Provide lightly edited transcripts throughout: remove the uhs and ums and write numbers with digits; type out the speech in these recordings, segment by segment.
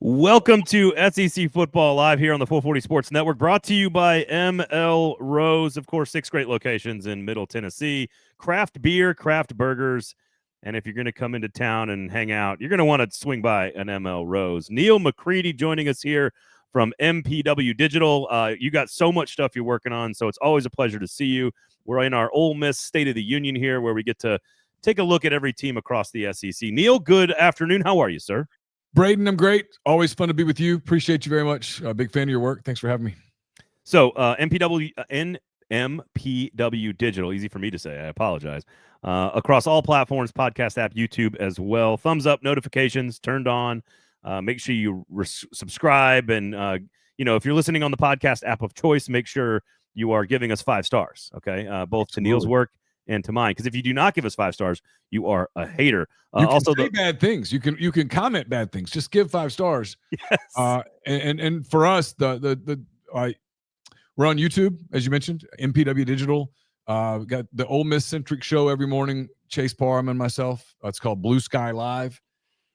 Welcome to SEC Football Live here on the 440 Sports Network, brought to you by ML Rose. Of course, 6 great locations in Middle Tennessee, craft beer, craft burgers, and if you're going to come into town and hang out, you're going to want to swing by an ML Rose. Neal McCready joining us here from MPW Digital. You got so much stuff you're working on, so it's always a pleasure to see you. We're in our Ole Miss State of the Union here, where we get to take a look at every team across the SEC. Neal, good afternoon. How are you, sir? Braden, I'm great. Always fun to be with you. Appreciate you very much. Big fan of your work. Thanks for having me. So MPW Digital, easy for me to say. I apologize. Across all platforms, podcast app, YouTube as well. Thumbs up, notifications turned on. Make sure you subscribe. And, if you're listening on the podcast app of choice, make sure you are giving us 5 stars, okay? Both to Neal's work and to mine. Because if you do not give us 5 stars, you are a hater. You can also say bad things. You can comment bad things. Just give 5 stars. Yes. And for us, we're on YouTube, as you mentioned, MPW Digital. We got the Ole Miss centric show every morning. Chase Parham and myself. It's called Blue Sky Live.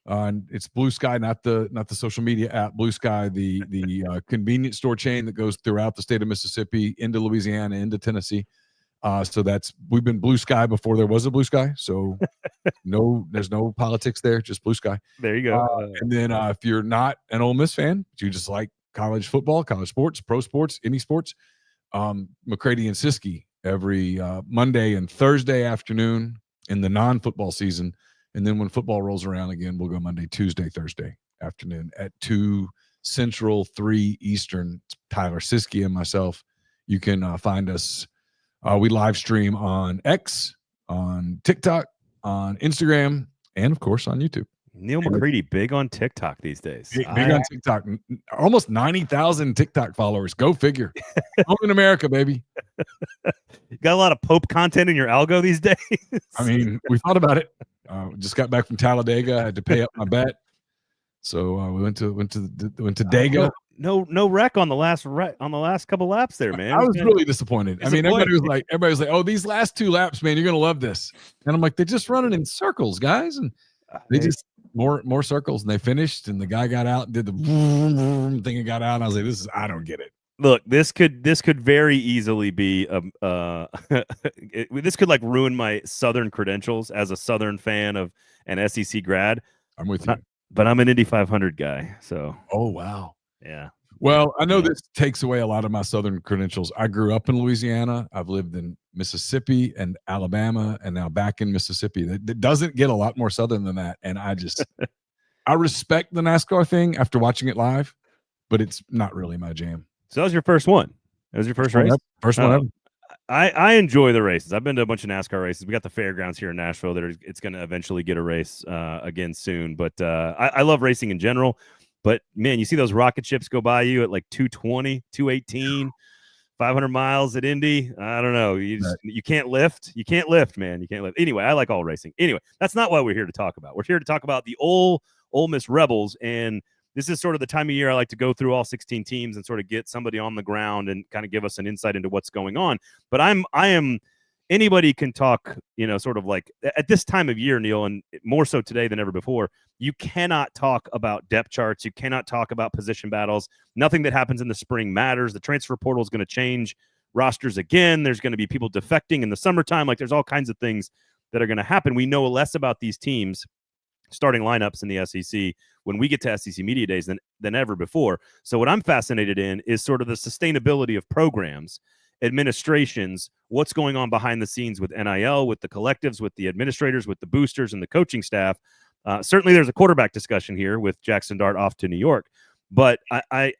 And it's Blue Sky, not the social media app. Blue Sky, the convenience store chain that goes throughout the state of Mississippi, into Louisiana, into Tennessee. So we've been Blue Sky before there was a Blue Sky. So there's no politics there, just Blue Sky. There you go. And then if you're not an Ole Miss fan, you just like college football, college sports, pro sports, any sports, McCready and Siskey every Monday and Thursday afternoon in the non-football season. And then when football rolls around again, we'll go Monday, Tuesday, Thursday afternoon at 2 Central, 3 Eastern. Tyler Siskey and myself. You can find us. We live stream on X, on TikTok, on Instagram, and of course on YouTube. Neal McCready, big on TikTok these days. Big on TikTok. Almost 90,000 TikTok followers. Go figure. Home in America, baby. You got a lot of Pope content in your algo these days. I mean, we thought about it. Just got back from Talladega. I had to pay up my bet, so we went to Dega. No wreck on the last couple laps there, man. I was really disappointed. I mean, everybody was like, "Oh, these last 2 laps, man, you're gonna love this." And I'm like, "They're just running in circles, guys." And they just more circles, and they finished. And the guy got out and did the vroom thing and got out. And I was like, I don't get it. Look, this could very easily be this could like ruin my Southern credentials as a Southern fan of an SEC grad. I'm with you, but I'm an Indy 500 guy. So. Oh wow. Yeah. Well, I know this takes away a lot of my Southern credentials. I grew up in Louisiana. I've lived in Mississippi and Alabama, and now back in Mississippi. That doesn't get a lot more Southern than that. And I respect the NASCAR thing after watching it live, but it's not really my jam. So that was your first one. That was your first race? First one ever. I enjoy the races. I've been to a bunch of NASCAR races. We got the fairgrounds here in Nashville. It's going to eventually get a race again soon. But I love racing in general. But, man, you see those rocket ships go by you at like 220, 218, 500 miles at Indy. I don't know. You can't lift. You can't lift, man. You can't lift. Anyway, I like all racing. Anyway, that's not what we're here to talk about. We're here to talk about the Ole Miss Rebels. And this is sort of the time of year I like to go through all 16 teams and sort of get somebody on the ground and kind of give us an insight into what's going on. But anybody can talk, sort of like at this time of year, Neal, and more so today than ever before, you cannot talk about depth charts. You cannot talk about position battles. Nothing that happens in the spring matters. The transfer portal is going to change rosters again. There's going to be people defecting in the summertime. Like there's all kinds of things that are going to happen. We know less about these teams starting lineups in the SEC when we get to SEC Media Days than ever before. So what I'm fascinated in is sort of the sustainability of programs, administrations, what's going on behind the scenes with NIL, with the collectives, with the administrators, with the boosters and the coaching staff. Certainly there's a quarterback discussion here with Jackson Dart off to New York. But I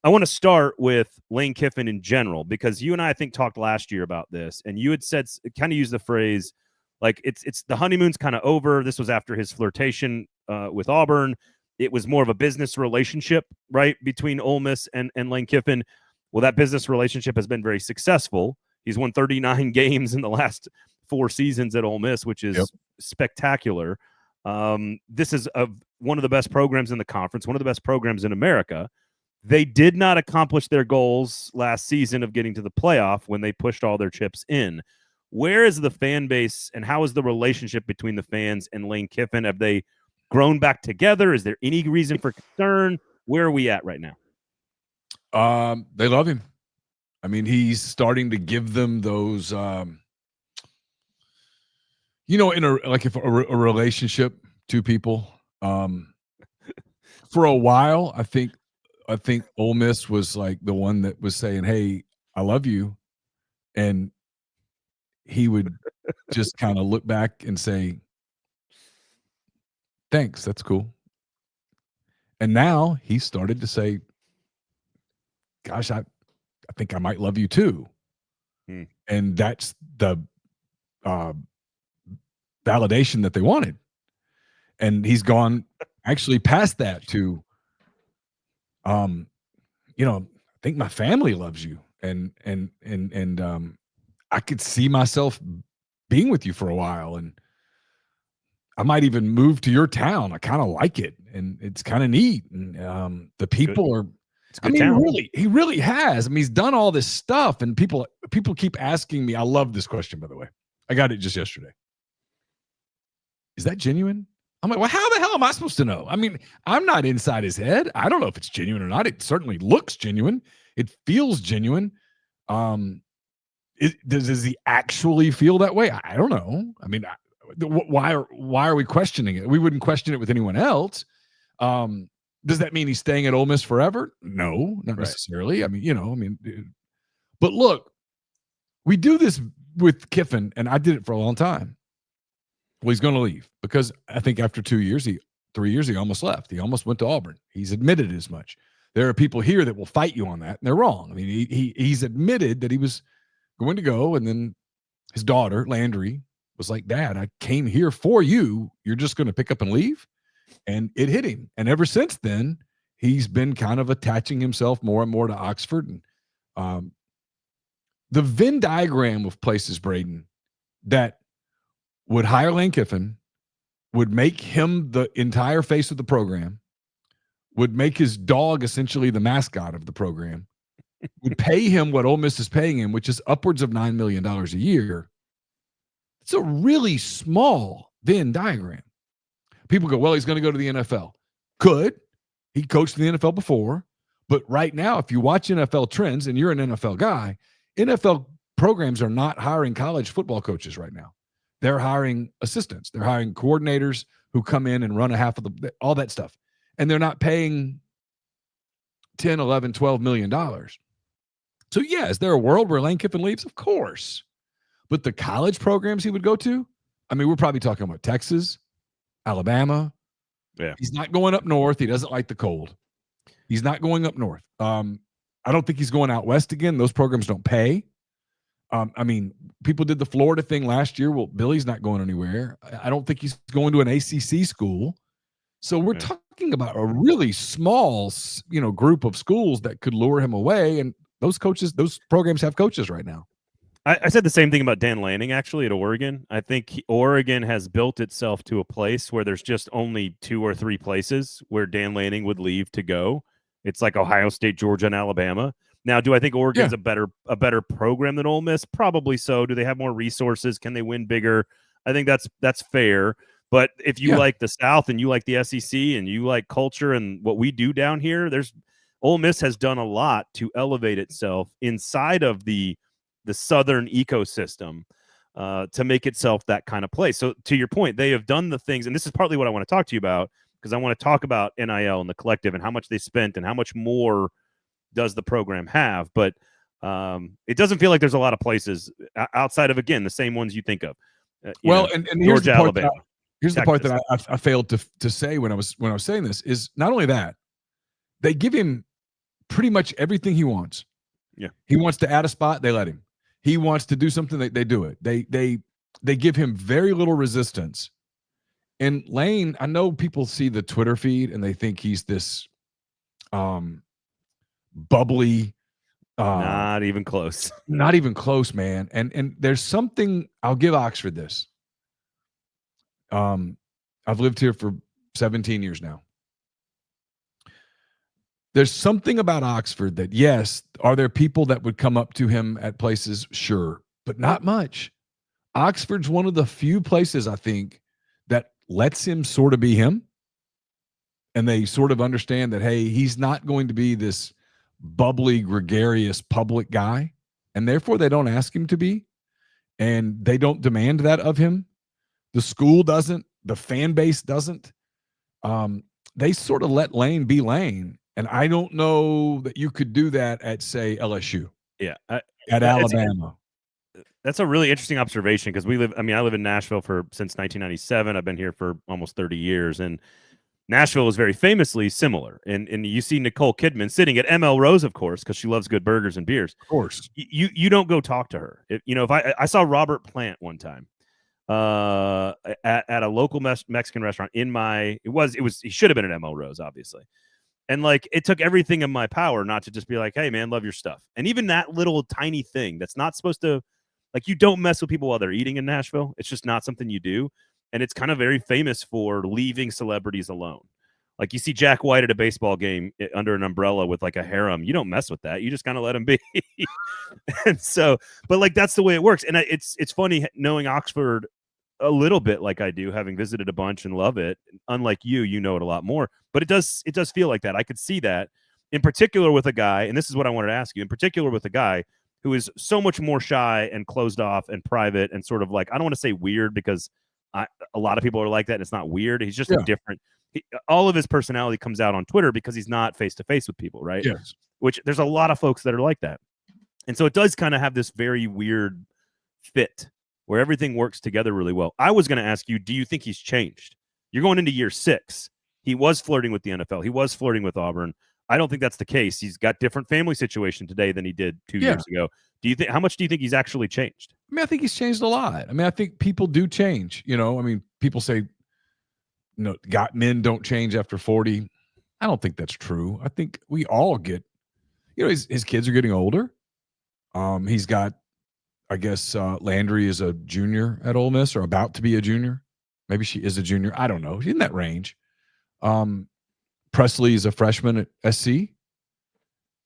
want to start with Lane Kiffin in general, because you and I think talked last year about this, and you had said, kind of used the phrase, like it's the honeymoon's kind of over. This was after his flirtation with Auburn. It was more of a business relationship, right, between Ole Miss and Lane Kiffin. Well, that business relationship has been very successful. He's won 39 games in the last 4 seasons at Ole Miss, which is spectacular. This is one of the best programs in the conference, one of the best programs in America. They did not accomplish their goals last season of getting to the playoff when they pushed all their chips in. Where is the fan base, and how is the relationship between the fans and Lane Kiffin? Have they grown back together? Is there any reason for concern? Where are we at right now? They love him. I mean, he's starting to give them those, in a relationship, two people, for a while, I think Ole Miss was like the one that was saying, "Hey, I love you," and he would just kind of look back and say, "Thanks, that's cool." And now he started to say, "Gosh, I think I might love you too," and that's the validation that they wanted. And he's gone actually past that to, I think my family loves you, and I could see myself being with you for a while, and I might even move to your town. I kind of like it, and it's kind of neat. And the people are. I mean, town. he really has. I mean, he's done all this stuff, and people keep asking me. I love this question, by the way. I got it just yesterday. Is that genuine? I'm like, well, how the hell am I supposed to know? I mean, I'm not inside his head. I don't know if it's genuine or not. It certainly looks genuine. It feels genuine. Does he actually feel that way? I don't know. I mean, why are we questioning it? We wouldn't question it with anyone else. Does that mean he's staying at Ole Miss forever? No, not necessarily. I mean, but look, we do this with Kiffin, and I did it for a long time. Well, he's going to leave because I think after 3 years, he almost left. He almost went to Auburn. He's admitted as much. There are people here that will fight you on that, and they're wrong. I mean, he's admitted that he was going to go, and then his daughter, Landry, was like, "Dad, I came here for you. You're just going to pick up and leave?" And it hit him. And ever since then, he's been kind of attaching himself more and more to Oxford. And the Venn diagram of places, Braden, that would hire Lane Kiffin, would make him the entire face of the program, would make his dog essentially the mascot of the program, would pay him what Ole Miss is paying him, which is upwards of $9 million a year. It's a really small Venn diagram. People go, well, he's going to go to the NFL. Could. He coached in the NFL before. But right now, if you watch NFL trends and you're an NFL guy, NFL programs are not hiring college football coaches right now. They're hiring assistants. They're hiring coordinators who come in and run a half of all that stuff. And they're not paying $10, $11, $12 million. So, yeah, is there a world where Lane Kiffin leaves? Of course. But the college programs he would go to, I mean, we're probably talking about Texas, Alabama. Yeah. He's not going up north. He doesn't like the cold. He's not going up north. I don't think he's going out west again. Those programs don't pay. I mean, people did the Florida thing last year. Well, Billy's not going anywhere. I don't think he's going to an ACC school. So we're talking about a really small, group of schools that could lure him away. And those programs have coaches right now. I said the same thing about Dan Lanning, actually, at Oregon. I think Oregon has built itself to a place where there's just only 2 or 3 places where Dan Lanning would leave to go. It's like Ohio State, Georgia, and Alabama. Now, do I think Oregon's a better program than Ole Miss? Probably so. Do they have more resources? Can they win bigger? I think that's fair. But if you like the South and you like the SEC and you like culture and what we do down here, Ole Miss has done a lot to elevate itself inside of the Southern ecosystem to make itself that kind of place. So to your point, they have done the things, and this is partly what I want to talk to you about, because I want to talk about NIL and the collective and how much they spent and how much more does the program have. But it doesn't feel like there's a lot of places outside of, again, the same ones you think of. And here's Georgia, Alabama. Here's the part that I failed to say when I was saying this is not only that, they give him pretty much everything he wants. Yeah. He wants to add a spot, they let him. He wants to do something, they do it. They give him very little resistance. And Lane, I know people see the Twitter feed and they think he's this bubbly. Not even close. Not even close, man. And there's something, I'll give Oxford this. I've lived here for 17 years now. There's something about Oxford that, yes, are there people that would come up to him at places? Sure, but not much. Oxford's one of the few places, I think, that lets him sort of be him. and they sort of understand that, hey, he's not going to be this bubbly, gregarious public guy, and therefore they don't ask him to be, and they don't demand that of him. The school doesn't, the fan base doesn't. They sort of let Lane be Lane, and I don't know that you could do that at, say, LSU, Yeah, at Alabama. That's a really interesting observation because I live in Nashville since 1997. I've been here for almost 30 years, and Nashville is very famously similar. And you see Nicole Kidman sitting at ML Rose, of course, because she loves good burgers and beers. Of course. You don't go talk to her. If I saw Robert Plant one time at a local Mexican restaurant he should have been at ML Rose, obviously. And like, it took everything in my power not to just be like, hey man, love your stuff. And even that little tiny thing that's not supposed to, like, you don't mess with people while they're eating in Nashville. It's just not something you do. And it's kind of very famous for leaving celebrities alone. Like, you see Jack White at a baseball game under an umbrella with like a harem. You don't mess with that. You just kind of let him be. And so, but like, that's the way it works. And it's funny knowing Oxford a little bit like I do, having visited a bunch and love it. Unlike you know it a lot more, but it does feel like that. I could see that in particular with a guy, and this is what I wanted to ask you, in particular with a guy who is so much more shy and closed off and private and sort of like, I don't want to say weird because a lot of people are like that. And it's not weird. He's just a different. All of his personality comes out on Twitter because he's not face to face with people, right? Yes. Which there's a lot of folks that are like that, and so it does kind of have this very weird fit where everything works together really well. I was going to ask you, do you think he's changed? You're going into year 6. He was flirting with the NFL. He was flirting with Auburn. I don't think that's the case. He's got different family situation today than he did 2 years ago. How much do you think he's actually changed? I mean, I think he's changed a lot. I mean, I think people do change, I mean, people say, men don't change after 40. I don't think that's true. I think we all get, his kids are getting older. He's got, I guess, Landry is a junior at Ole Miss, or about to be a junior. Maybe she is a junior. I don't know. She's in that range. Presley is a freshman at SC,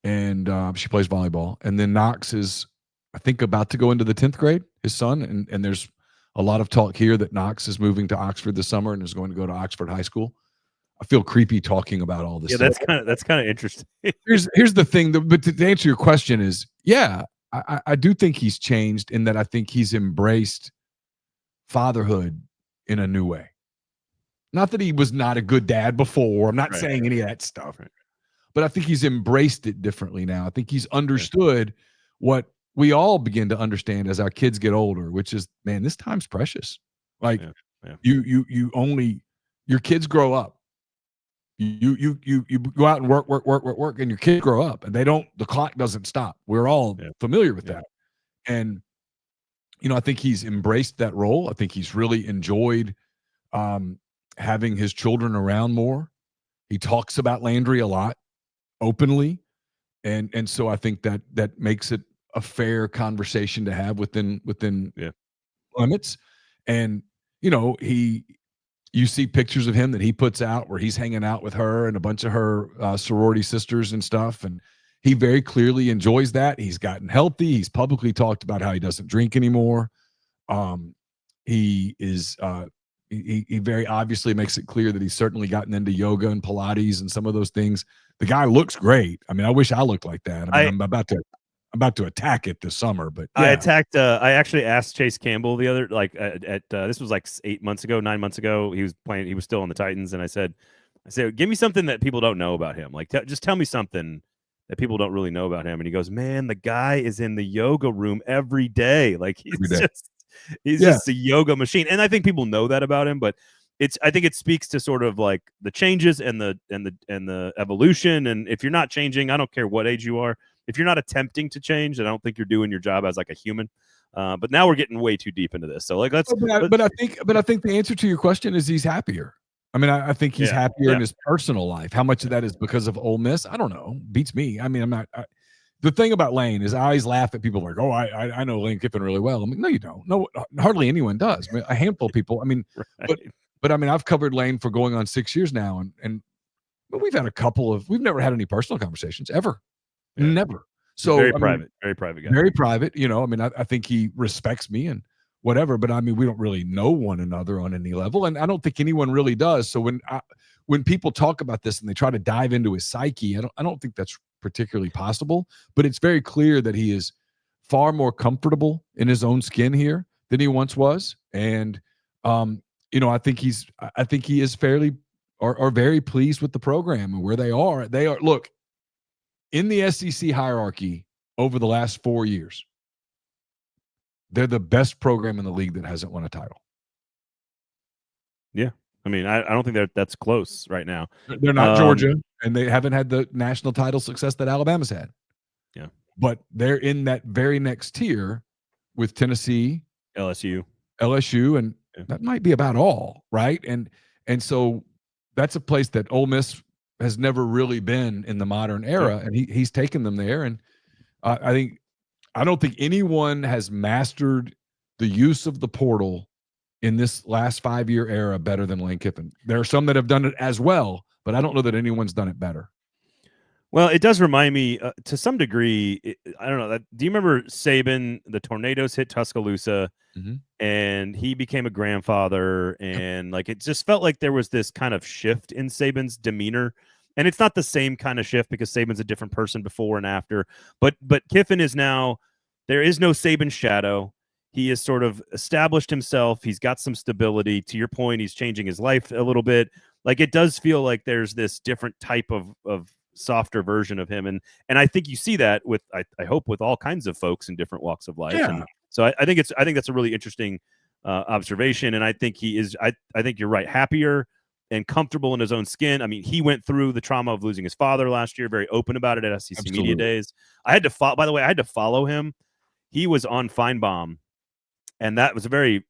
and she plays volleyball. And then Knox is, I think, about to go into the 10th grade, his son. And there's a lot of talk here that Knox is moving to Oxford this summer and is going to go to Oxford High School. I feel creepy talking about all this. Yeah, stuff. that's kind of interesting. Here's the thing, but to answer your question is, I do think he's changed in that I think he's embraced fatherhood in a new way. Not that he was not a good dad before. I'm not saying any of that stuff. Right. But I think he's embraced it differently now. I think he's understood what we all begin to understand as our kids get older, which is, man, this time's precious. Like you only, your kids grow up. You go out and work, and your kids grow up, and the clock doesn't stop. We're all familiar with that. And, I think he's embraced that role. I think he's really enjoyed having his children around more. He talks about Landry a lot openly. And so I think that makes it a fair conversation to have within limits. And, you see pictures of him that he puts out where he's hanging out with her and a bunch of her sorority sisters and stuff. And he very clearly enjoys that. He's gotten healthy. He's publicly talked about how he doesn't drink anymore. He is, he very obviously makes it clear that he's certainly gotten into yoga and Pilates and some of those things. The guy looks great. I mean, I wish I looked like that. I mean, I'm about to attack it this summer, but I actually asked Chase Campbell the other, this was like 9 months ago. He was still on the Titans. And I said, give me something that people don't know about him. Like, just tell me something that people don't really know about him. And he goes, man, the guy is in the yoga room every day. Like, he's just a yoga machine. And I think people know that about him, but I think it speaks to sort of like the changes and the evolution. And if you're not changing, I don't care what age you are. If you're not attempting to change, then I don't think you're doing your job as like a human. But now we're getting way too deep into this. So like, but I think the answer to your question is he's happier. I mean, I think he's happier in his personal life. How much of that is because of Ole Miss? I don't know. Beats me. I mean, I'm not. The thing about Lane is I always laugh at people like, oh, I know Lane Kiffin really well. I mean, no, you don't. No, hardly anyone does. I mean, a handful of people. I mean, but I mean, I've covered Lane for going on 6 years now, but we've had we've never had any personal conversations ever. Yeah. Never. So very private guy. Very private. I mean, I think he respects me and whatever, but I mean, we don't really know one another on any level, and I don't think anyone really does. So when people talk about this and they try to dive into his psyche, I don't think that's particularly possible, but it's very clear that he is far more comfortable in his own skin here than he once was. And I think he is fairly or very pleased with the program and where they are. They are, look, in the SEC hierarchy over the last 4 years, they're the best program in the league that hasn't won a title. Yeah. I mean, I don't think that's close right now. They're not Georgia, and they haven't had the national title success that Alabama's had. Yeah. But they're in that very next tier with Tennessee, LSU, and that might be about all, right? And so that's a place that Ole Miss has never really been in the modern era, and he's taken them there. And I don't think anyone has mastered the use of the portal in this last 5-year era better than Lane Kiffin. There are some that have done it as well, but I don't know that anyone's done it better. Well, it does remind me to some degree. I don't know. Do you remember Saban? The tornadoes hit Tuscaloosa, and he became a grandfather, and like it just felt like there was this kind of shift in Saban's demeanor. And it's not the same kind of shift because Saban's a different person before and after. But Kiffin is now. There is no Saban shadow. He has sort of established himself. He's got some stability. To your point, he's changing his life a little bit. Like it does feel like there's this different type of softer version of him. And I think you see that with, I hope, with all kinds of folks in different walks of life. Yeah. And so I think that's a really interesting observation. And I think he is, I think you're right, happier and comfortable in his own skin. I mean, he went through the trauma of losing his father last year, very open about it at SEC Media Days. I had to follow him. He was on Feinbaum. And that was a very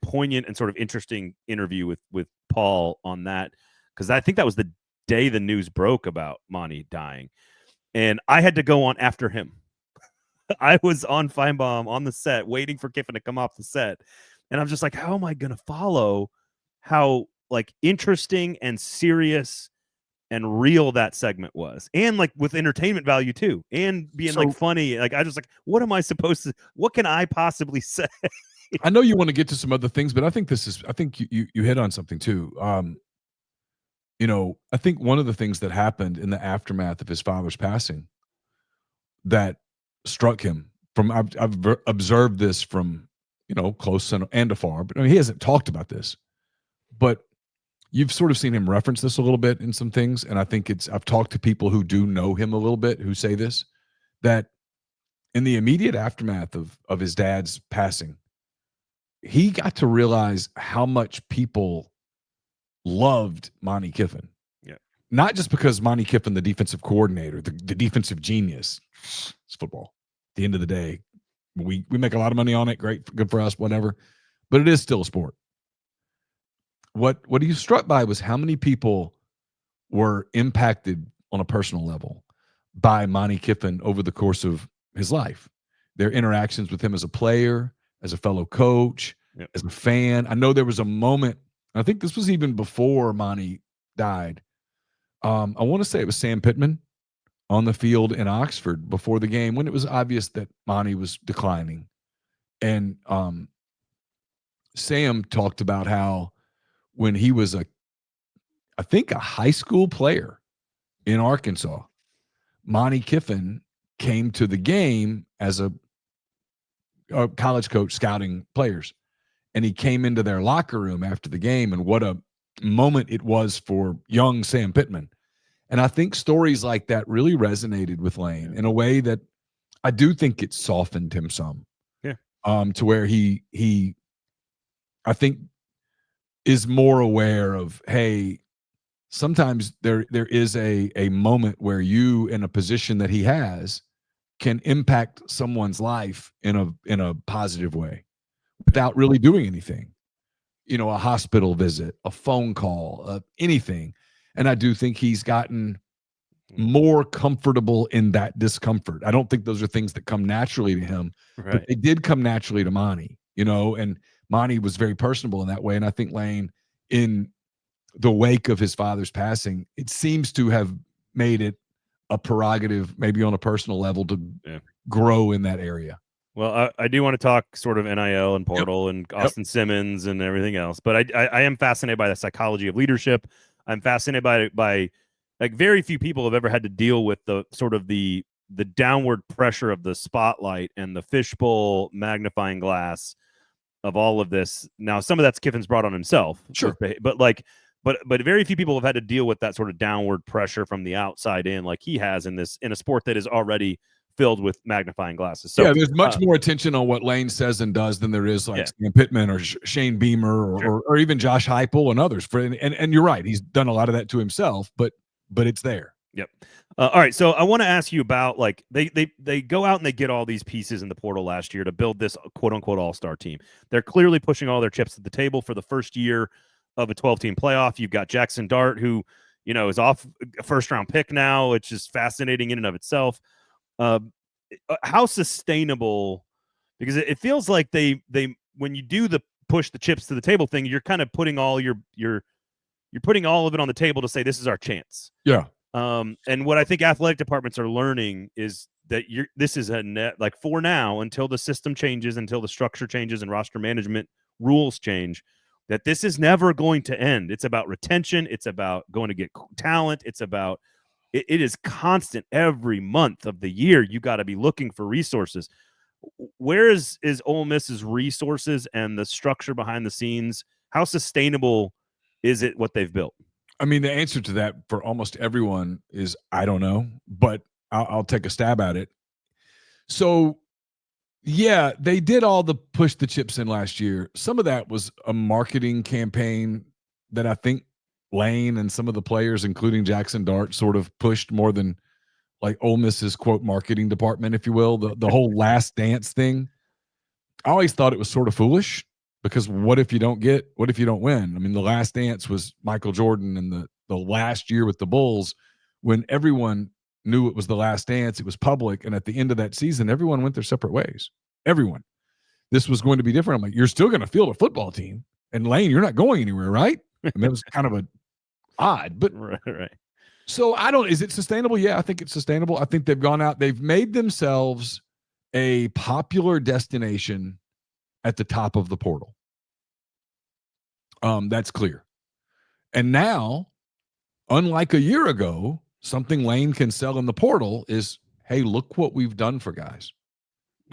poignant and sort of interesting interview with Paul on that, because I think that was the day the news broke about Monty dying, and I had to go on after him. I was on Feinbaum on the set waiting for Kiffin to come off the set, and I'm just like, how am I going to follow how like interesting and serious and real that segment was, and like with entertainment value too, and being like funny. Like I just like, what can I possibly say? I know you want to get to some other things, but I think you hit on something too. I think one of the things that happened in the aftermath of his father's passing that struck him I've observed this from, close and afar, but I mean, he hasn't talked about this, but you've sort of seen him reference this a little bit in some things. And I think I've talked to people who do know him a little bit, who say this, that in the immediate aftermath of his dad's passing, he got to realize how much people loved Monty Kiffin. Yeah. Not just because Monty Kiffin, the defensive coordinator, the defensive genius, it's football. At the end of the day, we make a lot of money on it. Great, good for us, whatever. But it is still a sport. What he was struck by was how many people were impacted on a personal level by Monty Kiffin over the course of his life. Their interactions with him as a player, as a fellow coach, as a fan. I know there was a moment, I think this was even before Monty died. I want to say it was Sam Pittman on the field in Oxford before the game when it was obvious that Monty was declining. And Sam talked about how when he was I think a high school player in Arkansas, Monty Kiffin came to the game as a college coach scouting players. And he came into their locker room after the game, and what a moment it was for young Sam Pittman. And I think stories like that really resonated with Lane in a way that I do think it softened him some. Yeah. To where he I think is more aware of, hey, sometimes there is a moment where you, in a position that he has, can impact someone's life in a positive way without really doing anything. A hospital visit, a phone call, anything. And I do think he's gotten more comfortable in that discomfort. I don't think those are things that come naturally to him, but they did come naturally to Monty, and Monty was very personable in that way. And I think Lane, in the wake of his father's passing, it seems to have made it a prerogative, maybe on a personal level, to grow in that area. Well, I do want to talk sort of NIL and portal and Austin Simmons and everything else, but I am fascinated by the psychology of leadership. I'm fascinated by like very few people have ever had to deal with the sort of the downward pressure of the spotlight and the fishbowl magnifying glass of all of this. Now, some of that's Kiffin's brought on himself, Sure. but very few people have had to deal with that sort of downward pressure from the outside in, like he has in a sport that is already filled with magnifying glasses. So yeah, there's much more attention on what Lane says and does than there is like Sam Pittman or Shane Beamer or even Josh Heupel and others. And you're right, he's done a lot of that to himself, but it's there. Yep. All right. So I want to ask you about like they go out and they get all these pieces in the portal last year to build this quote unquote all-star team. They're clearly pushing all their chips at the table for the first year of a 12-team playoff. You've got Jackson Dart, who, is off a first-round pick now, which is fascinating in and of itself. How sustainable, because it feels like they when you do the push the chips to the table thing, you're kind of putting all you're putting all of it on the table to say this is our chance. Yeah. And what I think athletic departments are learning is that this is a net, like for now, until the system changes, until the structure changes and roster management rules change, that this is never going to end. It's about retention. It's about going to get talent. It's about, it is constant every month of the year. You got to be looking for resources. Where is Ole Miss's resources and the structure behind the scenes? How sustainable is it what they've built? I mean, the answer to that for almost everyone is I don't know, but I'll take a stab at it. So, yeah, they did all the push the chips in last year. Some of that was a marketing campaign that I think Lane and some of the players, including Jackson Dart, sort of pushed more than like Ole Miss's quote marketing department, if you will. The whole last dance thing. I always thought it was sort of foolish. Because what if you don't win? I mean, the last dance was Michael Jordan and the last year with the Bulls when everyone knew it was the last dance. It was public. And at the end of that season, everyone went their separate ways. Everyone. This was going to be different. I'm like, you're still going to field a football team. And Lane, you're not going anywhere, right? And that was kind of a odd. But right. So is it sustainable? Yeah, I think it's sustainable. I think they've gone out. They've made themselves a popular destination at the top of the portal. That's clear. And now, unlike a year ago, something Lane can sell in the portal is, hey, look what we've done for guys.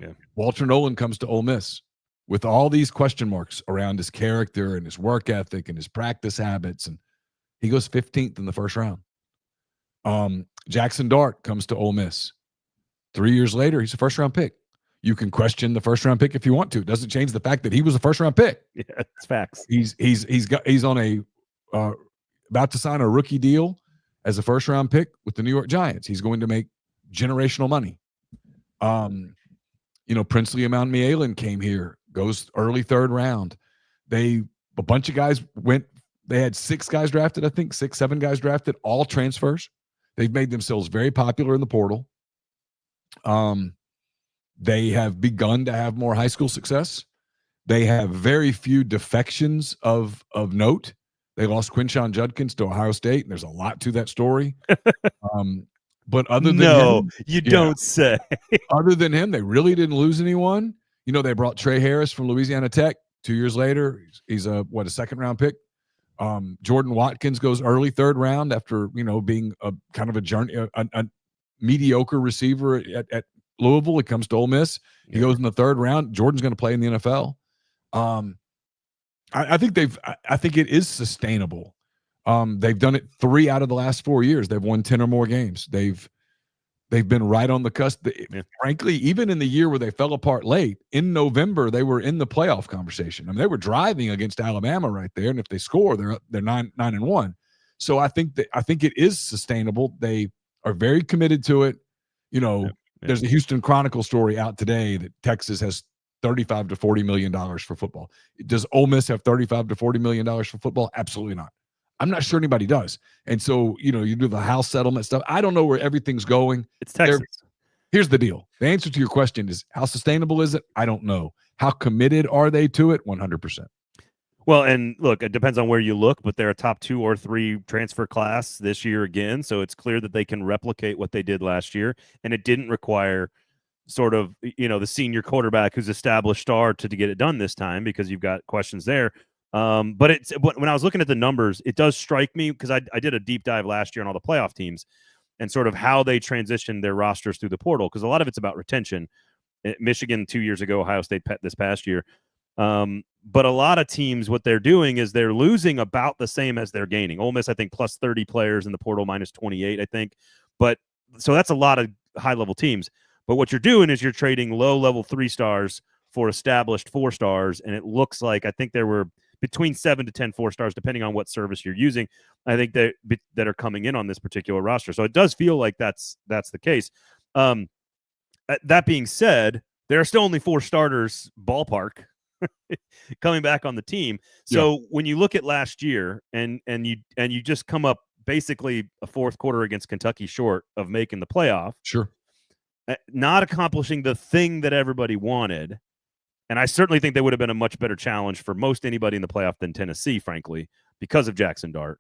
Yeah. Walter Nolan comes to Ole Miss with all these question marks around his character and his work ethic and his practice habits, and he goes 15th in the first round. Jackson Dart comes to Ole Miss. 3 years later, he's a first-round pick. You can question the first-round pick if you want to. It doesn't change the fact that he was a first-round pick. Yeah, it's facts. He's on a about to sign a rookie deal as a first-round pick with the New York Giants. He's going to make generational money. Princely Amound-Mielen came here, goes early third round. A bunch of guys went. They had 6 guys drafted, I think 6, 7 guys drafted, all transfers. They've made themselves very popular in the portal. They have begun to have more high school success. They have very few defections of note. They lost Quinshon Judkins to Ohio State, and there's a lot to that story. But other than him, you don't say. Other than him, they really didn't lose anyone. They brought Trey Harris from Louisiana Tech 2 years later. He's a second-round pick. Jordan Watkins goes early third round after being a kind of a mediocre receiver at Louisville. He comes to Ole Miss. He goes in the third round. Jordan's going to play in the NFL. I think it is sustainable. They've done it 3 out of the last 4 years. They've won 10 or more games. They've been right on the cusp. Frankly, even in the year where they fell apart late, in November, they were in the playoff conversation. I mean, they were driving against Alabama right there, and if they score, they're 9-1. So I think it is sustainable. They are very committed to it. There's a Houston Chronicle story out today that Texas has $35 to $40 million for football. Does Ole Miss have $35 to $40 million for football? Absolutely not. I'm not sure anybody does. And so, you do the house settlement stuff. I don't know where everything's going. It's Texas. Here's the deal. The answer to your question is, how sustainable is it? I don't know. How committed are they to it? 100%. Well, and look, it depends on where you look, but they're a top 2 or 3 transfer class this year again. So it's clear that they can replicate what they did last year. And it didn't require sort of, the senior quarterback who's established star to get it done this time, because you've got questions there. But when I was looking at the numbers, it does strike me because I did a deep dive last year on all the playoff teams and sort of how they transitioned their rosters through the portal, because a lot of it's about retention. Michigan 2 years ago, Ohio State this past year. But a lot of teams, what they're doing is they're losing about the same as they're gaining. Ole Miss, I think, plus 30 players in the portal, minus 28, I think. But so that's a lot of high-level teams. But what you're doing is you're trading low-level 3 stars for established 4 stars, and it looks like I think there were between 7 to 10 4 stars, depending on what service you're using. I think that are coming in on this particular roster. So it does feel like that's the case. That being said, there are still only 4 starters ballpark coming back on the team. So when you look at last year and you just come up basically a fourth quarter against Kentucky short of making the playoff, sure, not accomplishing the thing that everybody wanted. And I certainly think they would have been a much better challenge for most anybody in the playoff than Tennessee, frankly, because of Jackson Dart.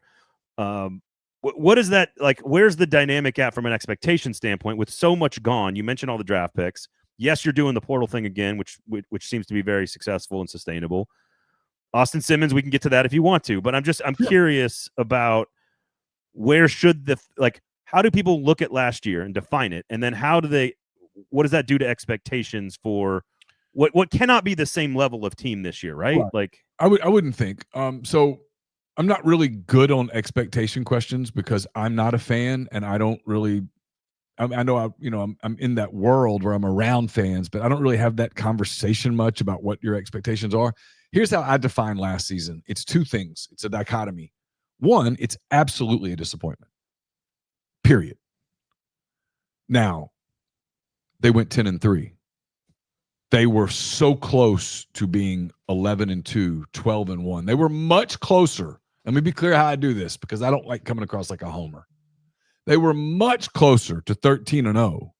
What is that like? Where's the dynamic at from an expectation standpoint with so much gone? You mentioned all the draft picks. Yes, you're doing the portal thing again, which seems to be very successful and sustainable. Austin Simmons, we can get to that if you want to, but I'm curious about where should how do people look at last year and define it, and then what does that do to expectations for what cannot be the same level of team this year, right? Like I wouldn't think. So I'm not really good on expectation questions because I'm not a fan, and I don't really. I know I'm in that world where I'm around fans, but I don't really have that conversation much about what your expectations are. Here's how I define last season. It's 2 things. It's a dichotomy. One, it's absolutely a disappointment. Period. Now, they went 10-3. They were so close to being 11-2, 12-1. They were much closer. Let me be clear how I do this because I don't like coming across like a homer. They were much closer to 13-0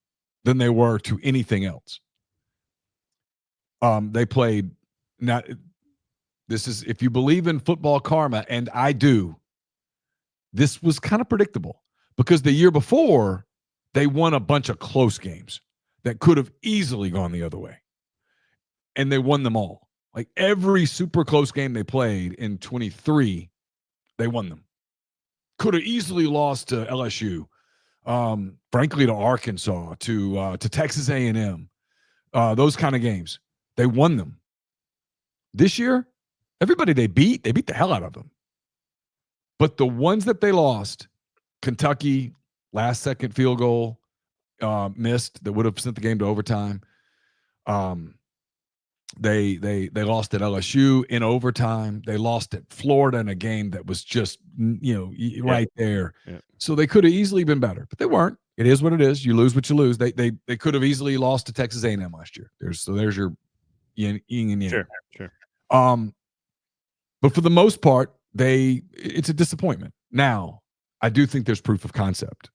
than they were to anything else. They played this is, if you believe in football karma, and I do, this was kind of predictable because the year before they won a bunch of close games that could have easily gone the other way. And they won them all. Like every super close game they played in 23, they won them. Could have easily lost to LSU, frankly, to Arkansas, to Texas A&M, those kind of games. They won them. This year, everybody they beat the hell out of them. But the ones that they lost, Kentucky, last-second field goal missed that would have sent the game to overtime. They lost at LSU in overtime. They lost at Florida in a game that was just right there. Yeah. So they could have easily been better, but they weren't. It is what it is. You lose what you lose. They could have easily lost to Texas A&M last year. There's your yin and yang. Sure. But for the most part, it's a disappointment. Now, I do think there's proof of concept.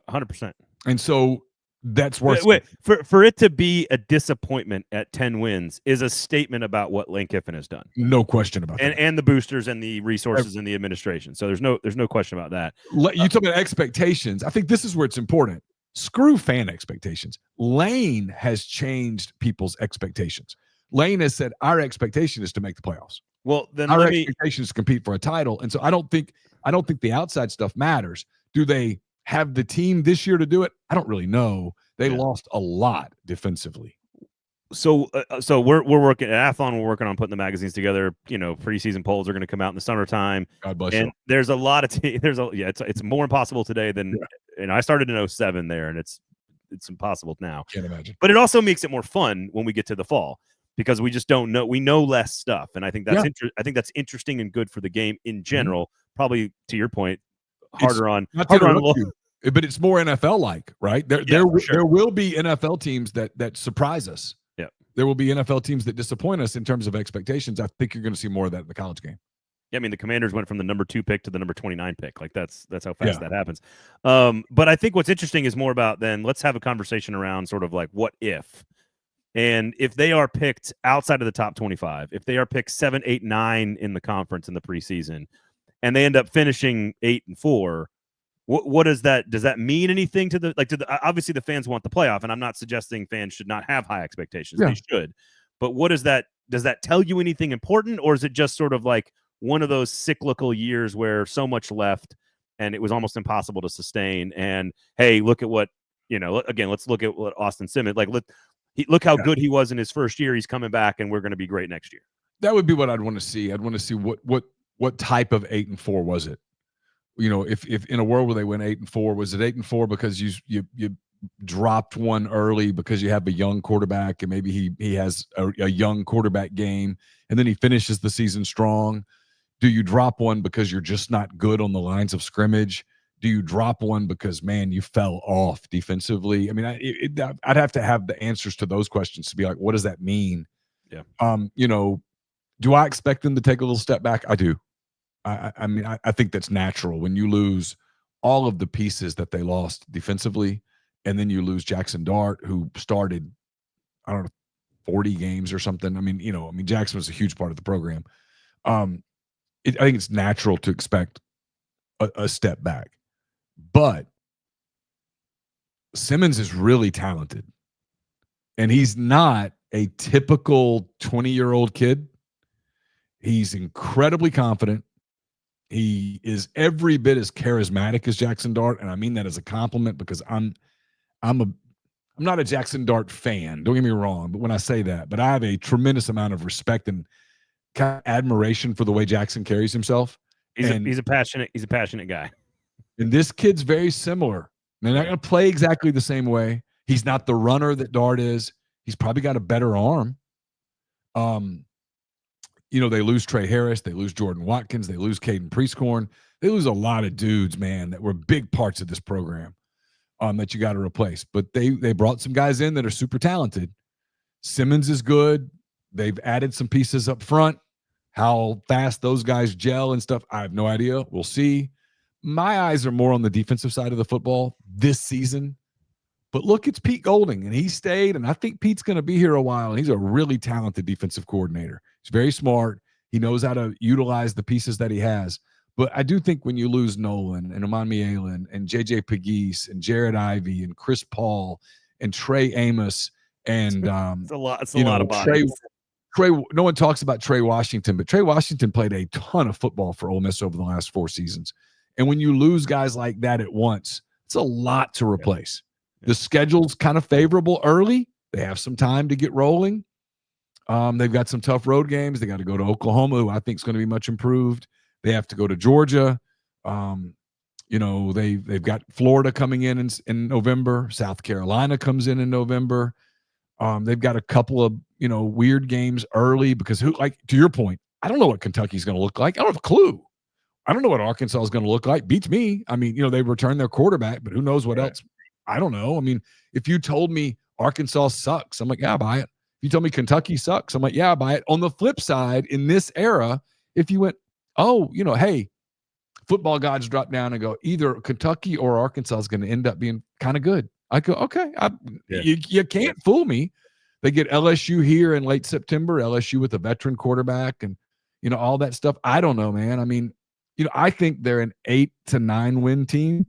100%. And so that's worth for it to be a disappointment at 10 wins is a statement about what Lane Kiffin has done. No question about that. And the boosters and the resources and the administration. So there's no question about that. You talk about expectations. I think this is where it's important. Screw fan expectations. Lane has changed people's expectations. Lane has said our expectation is to make the playoffs. Well, then our expectation is to compete for a title. And so I don't think the outside stuff matters. Do they have the team this year to do it? I don't really know. They lost a lot defensively. So we're working at Athlon. We're working on putting the magazines together. Preseason polls are going to come out in the summertime. God bless and you. There's a lot of it's more impossible today than I started in 07 there, and it's impossible now. Can't imagine. But it also makes it more fun when we get to the fall because we just don't know. We know less stuff, and I think that's I think that's interesting and good for the game in general. Mm-hmm. Probably to your point, harder on. But it's more NFL-like, right? There will be NFL teams that surprise us. Yeah. There will be NFL teams that disappoint us in terms of expectations. I think you're going to see more of that in the college game. Yeah, I mean, the Commanders went from the number 2 pick to the number 29 pick. Like that's how fast that happens. But I think what's interesting is more about then let's have a conversation around sort of like what if. And if they are picked outside of the top 25, if they are picked 7, 8, 9 in the conference in the preseason, and they end up finishing 8-4, what does that mean anything to obviously the fans want the playoff, and I'm not suggesting fans should not have high expectations. They should. But what does that tell you anything important, or is it just sort of like one of those cyclical years where so much left and it was almost impossible to sustain. And hey, look at what, again, let's look at what Austin Simmons, look how good he was in his first year. He's coming back and we're going to be great next year. That would be what I'd want to see. I'd want to see what type of 8-4 was it? If in a world where they went 8-4, was it 8-4 because you dropped one early because you have a young quarterback and maybe he has a young quarterback game and then he finishes the season strong? Do you drop one because you're just not good on the lines of scrimmage? Do you drop one because, man, you fell off defensively? I mean, I'd have to have the answers to those questions to be like, what does that mean? Yeah. Do I expect them to take a little step back? I do. I mean, I think that's natural when you lose all of the pieces that they lost defensively, and then you lose Jackson Dart, who started, I don't know, 40 games or something. I mean, Jackson was a huge part of the program. I think it's natural to expect a step back. But Simmons is really talented. And he's not a typical 20-year-old kid. He's incredibly confident. He is every bit as charismatic as Jackson Dart, and I mean that as a compliment because I'm not a Jackson Dart fan. Don't get me wrong, but when I say that, but I have a tremendous amount of respect and kind of admiration for the way Jackson carries himself. He's a passionate guy. And this kid's very similar. They're not going to play exactly the same way. He's not the runner that Dart is. He's probably got a better arm. They lose Trey Harris. They lose Jordan Watkins. They lose Caden Priestcorn. They lose a lot of dudes, man, that were big parts of this program that you got to replace. But they brought some guys in that are super talented. Simmons is good. They've added some pieces up front. How fast those guys gel and stuff, I have no idea. We'll see. My eyes are more on the defensive side of the football this season. But look, it's Pete Golding, and he stayed, and I think Pete's going to be here a while, and he's a really talented defensive coordinator. He's very smart. He knows how to utilize the pieces that he has. But I do think when you lose Nolan and Amon Mielen and J.J. Pegues and Jared Ivey and Chris Paul and Trey Amos and it's a lot of bodies. Trey, no one talks about Trey Washington, but Trey Washington played a ton of football for Ole Miss over the last 4 seasons. And when you lose guys like that at once, it's a lot to replace. Yeah. The schedule's kind of favorable early. They have some time to get rolling. They've got some tough road games. They got to go to Oklahoma, who I think is going to be much improved. They have to go to Georgia. They've got Florida coming in November. South Carolina comes in November. They've got a couple of weird games early because to your point, I don't know what Kentucky's going to look like. I don't have a clue. I don't know what Arkansas is going to look like. Beats me. I mean, they returned their quarterback, but who knows what else? I don't know. I mean, if you told me Arkansas sucks, I'm like, yeah, I buy it. If you told me Kentucky sucks, I'm like, yeah, I buy it. On the flip side, in this era, if you went, hey, football gods drop down and go, either Kentucky or Arkansas is going to end up being kind of good. I go, okay, you can't fool me. They get LSU here in late September, LSU with a veteran quarterback and, all that stuff. I don't know, man. I mean, I think they're an 8 to 9 win team.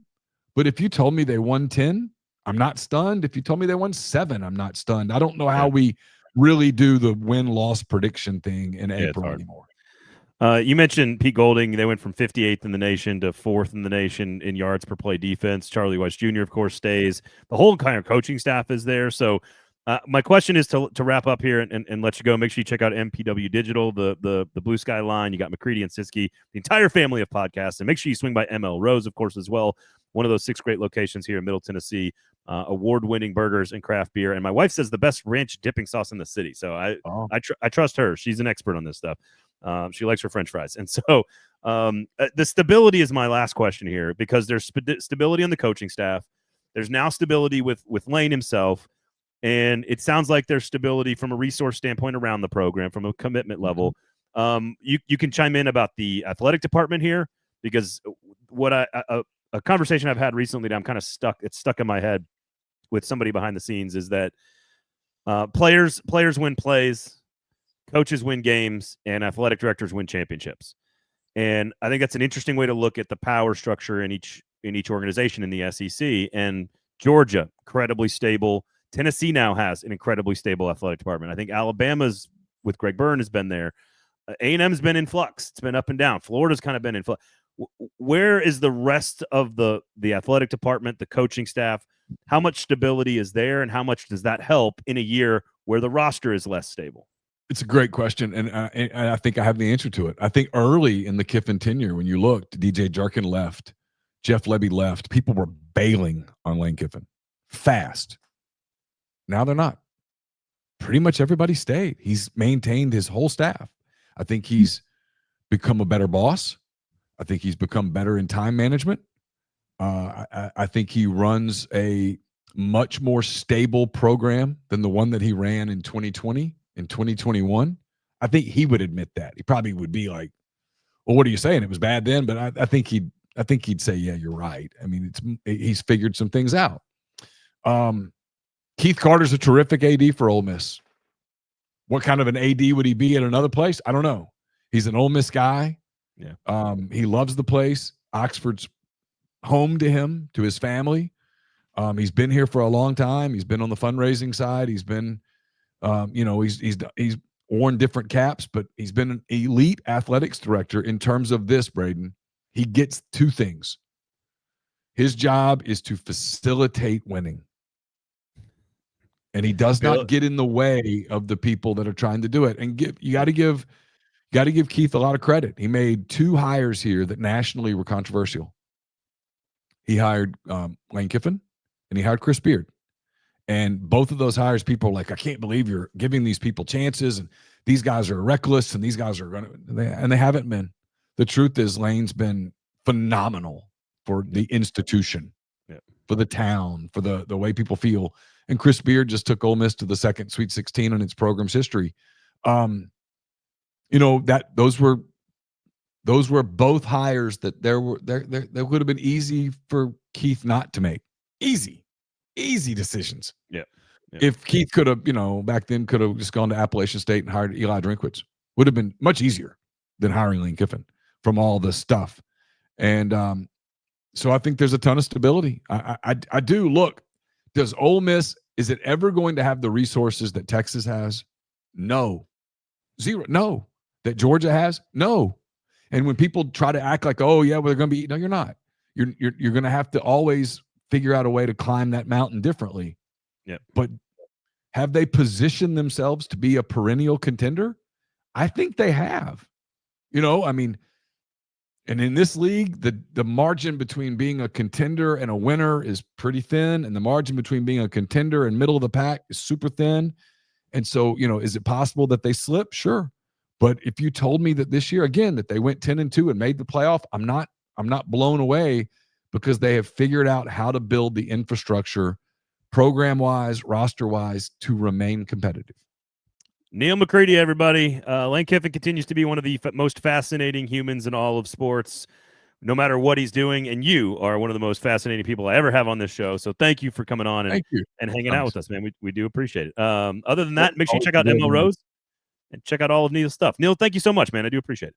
But if you told me they won 10, I'm not stunned. If you told me they won 7, I'm not stunned. I don't know how we really do the win-loss prediction thing in April anymore. You mentioned Pete Golding. They went from 58th in the nation to 4th in the nation in yards per play defense. Charlie Weis Jr., of course, stays. The whole entire coaching staff is there. So my question is to wrap up here and let you go. Make sure you check out MPW Digital, the Blue Sky line. You got McCready and Siskey, the entire family of podcasts. And make sure you swing by ML Rose, of course, as well. One of those 6 great locations here in Middle Tennessee. Award-winning burgers and craft beer. And my wife says the best ranch dipping sauce in the city. So I trust her. She's an expert on this stuff. She likes her French fries. And so the stability is my last question here because there's stability on the coaching staff. There's now stability with Lane himself. And it sounds like there's stability from a resource standpoint around the program, from a commitment level. You can chime in about the athletic department here because what a conversation I've had recently that I'm kind of stuck in my head with somebody behind the scenes is that players win plays, coaches win games, and athletic directors win championships. And I think that's an interesting way to look at the power structure in each organization in the SEC. And Georgia, incredibly stable. Tennessee now has an incredibly stable athletic department. I think Alabama's with Greg Byrne has been there. A&M's been in flux. It's been up and down. Florida's kind of been in flux. Where is the rest of the athletic department, the coaching staff? How much stability is there, and how much does that help in a year where the roster is less stable? It's a great question, and I think I have the answer to it. I think early in the Kiffin tenure, when you looked, DJ Jerkin left, Jeff Lebby left, people were bailing on Lane Kiffin fast. Now they're not. Pretty much everybody stayed. He's maintained his whole staff. I think he's become a better boss. I think he's become better in time management. I think he runs a much more stable program than the one that he ran in 2020, in 2021. I think he would admit that. He probably would be like, "Well, what are you saying? It was bad then." But I think he'd say, "Yeah, you're right." I mean, he's figured some things out. Keith Carter's a terrific AD for Ole Miss. What kind of an AD would he be at another place? I don't know. He's an Ole Miss guy. Yeah. He loves the place. Oxford's home to him, to his family. He's been here for a long time. He's been on the fundraising side. He's been, he's worn different caps, but he's been an elite athletics director in terms of this, Braden. He gets two things. His job is to facilitate winning. And he does not get in the way of the people that are trying to do it. And you got to give Keith a lot of credit. He made two hires here that nationally were controversial. He hired Lane Kiffin, and he hired Chris Beard. And both of those hires, people are like, I can't believe you're giving these people chances, and these guys are reckless, and these guys are going to, and they haven't been. The truth is, Lane's been phenomenal for the institution, for the town, for the way people feel. And Chris Beard just took Ole Miss to the second Sweet 16 in its program's history. Those were both hires that there would have been easy for Keith not to make. Easy decisions. Yeah. If Keith could have, back then could have just gone to Appalachian State and hired Eli Drinkwitz, would have been much easier than hiring Lane Kiffin from all the stuff. And so I think there's a ton of stability. I do. Look, does Ole Miss, is it ever going to have the resources that Texas has? No. Zero. No. That Georgia has? No. And when people try to act like, oh, yeah, well, they're going to be – no, you're not. You're going to have to always figure out a way to climb that mountain differently. Yeah. But have they positioned themselves to be a perennial contender? I think they have. And in this league, the margin between being a contender and a winner is pretty thin, and the margin between being a contender and middle of the pack is super thin. And so, is it possible that they slip? Sure. But if you told me that this year, again, that they went 10-2 and made the playoff, I'm not blown away, because they have figured out how to build the infrastructure program-wise, roster-wise, to remain competitive. Neal McCready, everybody. Lane Kiffin continues to be one of the most fascinating humans in all of sports, no matter what he's doing. And you are one of the most fascinating people I ever have on this show. So thank you for coming on and hanging out with us, man. We do appreciate it. Other than that, make sure you check out ML Rose and check out all of Neal's stuff. Neal, thank you so much, man. I do appreciate it.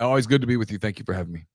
Always good to be with you. Thank you for having me.